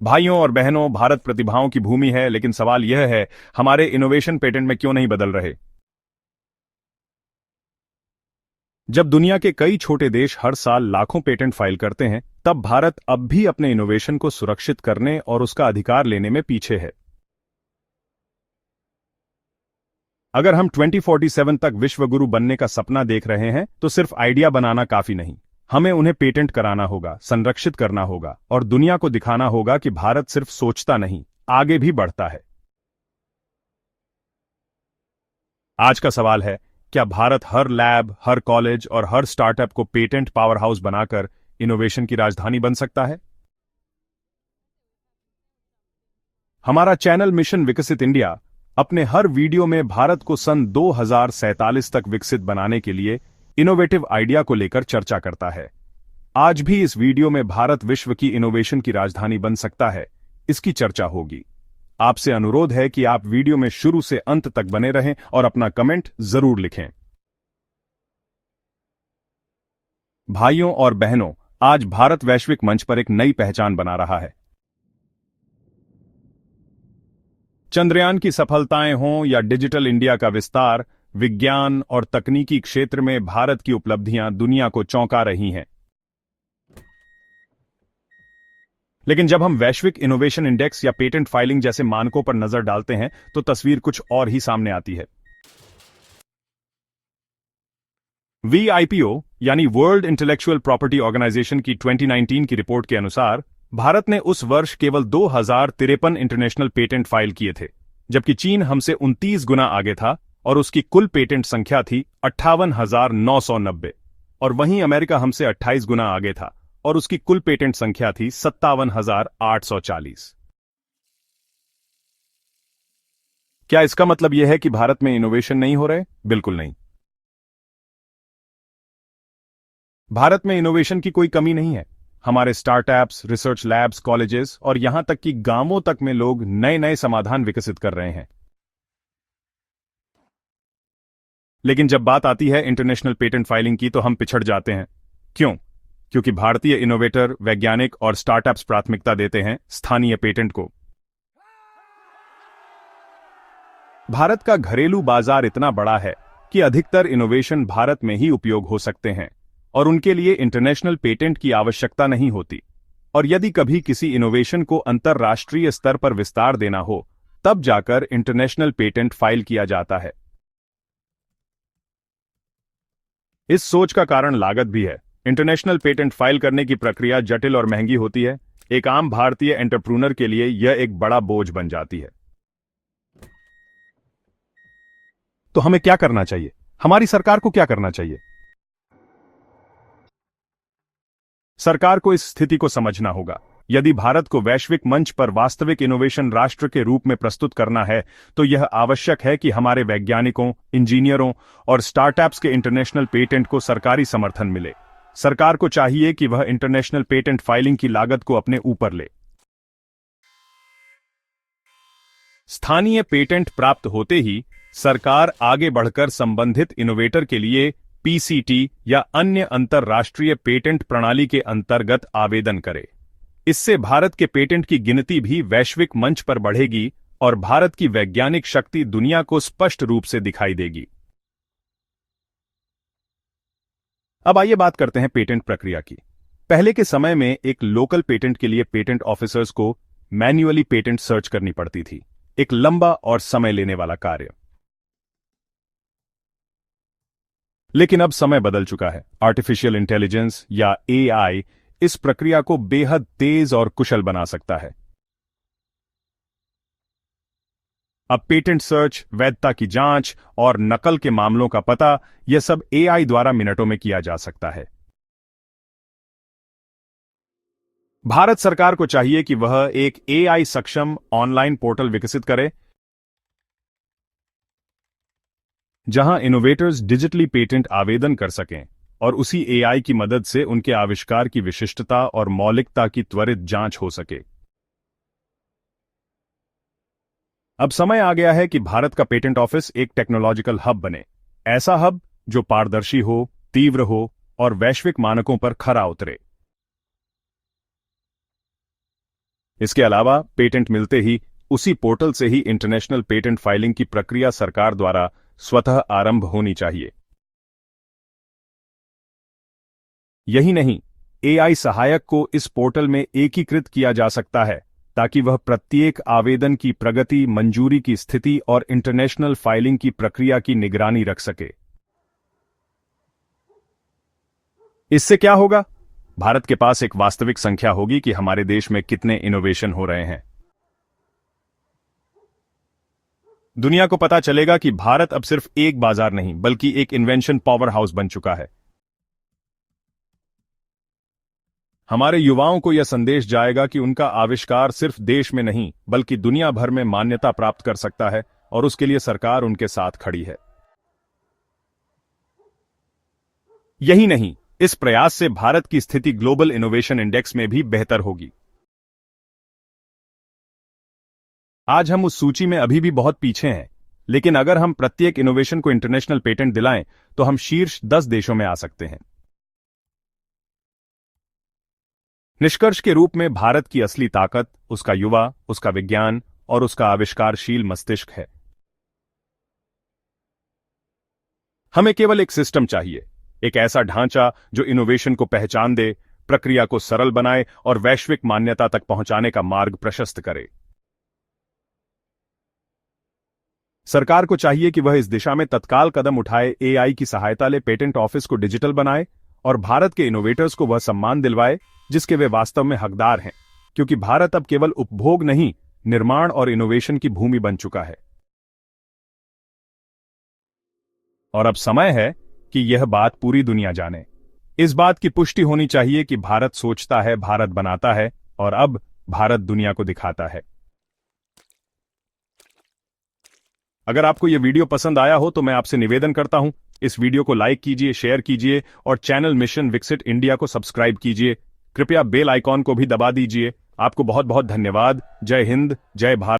भाइयों और बहनों, भारत प्रतिभाओं की भूमि है, लेकिन सवाल यह है, हमारे इनोवेशन पेटेंट में क्यों नहीं बदल रहे? जब दुनिया के कई छोटे देश हर साल लाखों पेटेंट फाइल करते हैं, तब भारत अब भी अपने इनोवेशन को सुरक्षित करने और उसका अधिकार लेने में पीछे है। अगर हम 2047 तक विश्व गुरु बनने का सपना देख रहे हैं, तो सिर्फ आइडिया बनाना काफी नहीं। हमें उन्हें पेटेंट कराना होगा, संरक्षित करना होगा और दुनिया को दिखाना होगा कि भारत सिर्फ सोचता नहीं, आगे भी बढ़ता है। आज का सवाल है, क्या भारत हर लैब, हर कॉलेज और हर स्टार्टअप को पेटेंट पावर हाउस बनाकर इनोवेशन की राजधानी बन सकता है? हमारा चैनल मिशन विकसित इंडिया अपने हर वीडियो में भारत को सन 2047 तक विकसित बनाने के लिए इनोवेटिव आइडिया को लेकर चर्चा करता है। आज भी इस वीडियो में भारत विश्व की इनोवेशन की राजधानी बन सकता है, इसकी चर्चा होगी। आपसे अनुरोध है कि आप वीडियो में शुरू से अंत तक बने रहें और अपना कमेंट जरूर लिखें। भाइयों और बहनों, आज भारत वैश्विक मंच पर एक नई पहचान बना रहा है। चंद्रयान की सफलताएं हों या डिजिटल इंडिया का विस्तार, विज्ञान और तकनीकी क्षेत्र में भारत की उपलब्धियां दुनिया को चौंका रही हैं। लेकिन जब हम वैश्विक इनोवेशन इंडेक्स या पेटेंट फाइलिंग जैसे मानकों पर नजर डालते हैं, तो तस्वीर कुछ और ही सामने आती है। वीआईपीओ यानी वर्ल्ड इंटेलेक्चुअल प्रॉपर्टी ऑर्गेनाइजेशन की 2019 की रिपोर्ट के अनुसार भारत ने उस वर्ष केवल 2053 इंटरनेशनल पेटेंट फाइल किए थे, जबकि चीन हमसे 29 गुना आगे था और उसकी कुल पेटेंट संख्या थी 58,990। और वहीं अमेरिका हमसे 28 गुना आगे था और उसकी कुल पेटेंट संख्या थी 57,840। क्या इसका मतलब यह है कि भारत में इनोवेशन नहीं हो रहे? बिल्कुल नहीं। भारत में इनोवेशन की कोई कमी नहीं है। हमारे स्टार्टअप्स, रिसर्च लैब्स, कॉलेजेस और यहां तक कि गांवों तक में लोग नए नए समाधान विकसित कर रहे हैं। लेकिन जब बात आती है इंटरनेशनल पेटेंट फाइलिंग की, तो हम पिछड़ जाते हैं। क्यों? क्योंकि भारतीय इनोवेटर, वैज्ञानिक और स्टार्टअप्स प्राथमिकता देते हैं स्थानीय पेटेंट को। भारत का घरेलू बाजार इतना बड़ा है कि अधिकतर इनोवेशन भारत में ही उपयोग हो सकते हैं और उनके लिए इंटरनेशनल पेटेंट की आवश्यकता नहीं होती। और यदि कभी किसी इनोवेशन को अंतर्राष्ट्रीय स्तर पर विस्तार देना हो, तब जाकर इंटरनेशनल पेटेंट फाइल किया जाता है। इस सोच का कारण लागत भी है। इंटरनेशनल पेटेंट फाइल करने की प्रक्रिया जटिल और महंगी होती है। एक आम भारतीय एंटरप्रेन्योर के लिए यह एक बड़ा बोझ बन जाती है। तो हमें क्या करना चाहिए? हमारी सरकार को क्या करना चाहिए? सरकार को इस स्थिति को समझना होगा। यदि भारत को वैश्विक मंच पर वास्तविक इनोवेशन राष्ट्र के रूप में प्रस्तुत करना है, तो यह आवश्यक है कि हमारे वैज्ञानिकों, इंजीनियरों और स्टार्टअप्स के इंटरनेशनल पेटेंट को सरकारी समर्थन मिले। सरकार को चाहिए कि वह इंटरनेशनल पेटेंट फाइलिंग की लागत को अपने ऊपर ले। स्थानीय पेटेंट प्राप्त होते ही सरकार आगे बढ़कर संबंधित इनोवेटर के लिए पीसीटी या अन्य अंतर्राष्ट्रीय पेटेंट प्रणाली के अंतर्गत आवेदन करे। इससे भारत के पेटेंट की गिनती भी वैश्विक मंच पर बढ़ेगी और भारत की वैज्ञानिक शक्ति दुनिया को स्पष्ट रूप से दिखाई देगी। अब आइए बात करते हैं पेटेंट प्रक्रिया की। पहले के समय में एक लोकल पेटेंट के लिए पेटेंट ऑफिसर्स को मैन्युअली पेटेंट सर्च करनी पड़ती थी, एक लंबा और समय लेने वाला कार्य। लेकिन अब समय बदल चुका है। आर्टिफिशियल इंटेलिजेंस या एआई इस प्रक्रिया को बेहद तेज और कुशल बना सकता है। अब पेटेंट सर्च, वैधता की जांच और नकल के मामलों का पता, यह सब एआई द्वारा मिनटों में किया जा सकता है। भारत सरकार को चाहिए कि वह एक एआई सक्षम ऑनलाइन पोर्टल विकसित करे, जहां इनोवेटर्स डिजिटली पेटेंट आवेदन कर सकें और उसी एआई की मदद से उनके आविष्कार की विशिष्टता और मौलिकता की त्वरित जांच हो सके। अब समय आ गया है कि भारत का पेटेंट ऑफिस एक टेक्नोलॉजिकल हब बने। ऐसा हब जो पारदर्शी हो, तीव्र हो और वैश्विक मानकों पर खरा उतरे। इसके अलावा पेटेंट मिलते ही उसी पोर्टल से ही इंटरनेशनल पेटेंट फाइलिंग की प्रक्रिया सरकार द्वारा स्वतः आरंभ होनी चाहिए। यही नहीं, एआई सहायक को इस पोर्टल में एकीकृत किया जा सकता है ताकि वह प्रत्येक आवेदन की प्रगति, मंजूरी की स्थिति और इंटरनेशनल फाइलिंग की प्रक्रिया की निगरानी रख सके। इससे क्या होगा? भारत के पास एक वास्तविक संख्या होगी कि हमारे देश में कितने इनोवेशन हो रहे हैं। दुनिया को पता चलेगा कि भारत अब सिर्फ एक बाजार नहीं बल्कि एक इन्वेंशन पावर हाउस बन चुका है। हमारे युवाओं को यह संदेश जाएगा कि उनका आविष्कार सिर्फ देश में नहीं बल्कि दुनिया भर में मान्यता प्राप्त कर सकता है और उसके लिए सरकार उनके साथ खड़ी है। यही नहीं, इस प्रयास से भारत की स्थिति ग्लोबल इनोवेशन इंडेक्स में भी बेहतर होगी। आज हम उस सूची में अभी भी बहुत पीछे हैं, लेकिन अगर हम प्रत्येक इनोवेशन को इंटरनेशनल पेटेंट दिलाएं तो हम शीर्ष 10 देशों में आ सकते हैं। निष्कर्ष के रूप में भारत की असली ताकत उसका युवा, उसका विज्ञान और उसका आविष्कारशील मस्तिष्क है। हमें केवल एक सिस्टम चाहिए, एक ऐसा ढांचा जो इनोवेशन को पहचान दे, प्रक्रिया को सरल बनाए और वैश्विक मान्यता तक पहुंचाने का मार्ग प्रशस्त करे। सरकार को चाहिए कि वह इस दिशा में तत्काल कदम उठाए, एआई की सहायता ले, पेटेंट ऑफिस को डिजिटल बनाए और भारत के इनोवेटर्स को वह सम्मान दिलवाए जिसके वे वास्तव में हकदार हैं, क्योंकि भारत अब केवल उपभोग नहीं, निर्माण और इनोवेशन की भूमि बन चुका है। और अब समय है कि यह बात पूरी दुनिया जाने। इस बात की पुष्टि होनी चाहिए कि भारत सोचता है, भारत बनाता है और अब भारत दुनिया को दिखाता है। अगर आपको यह वीडियो पसंद आया हो तो मैं आपसे निवेदन करता हूं, इस वीडियो को लाइक कीजिए, शेयर कीजिए और चैनल मिशन विकसित इंडिया को सब्सक्राइब कीजिए। कृपया बेल आइकॉन को भी दबा दीजिए। आपको बहुत बहुत धन्यवाद। जय हिंद, जय भारत।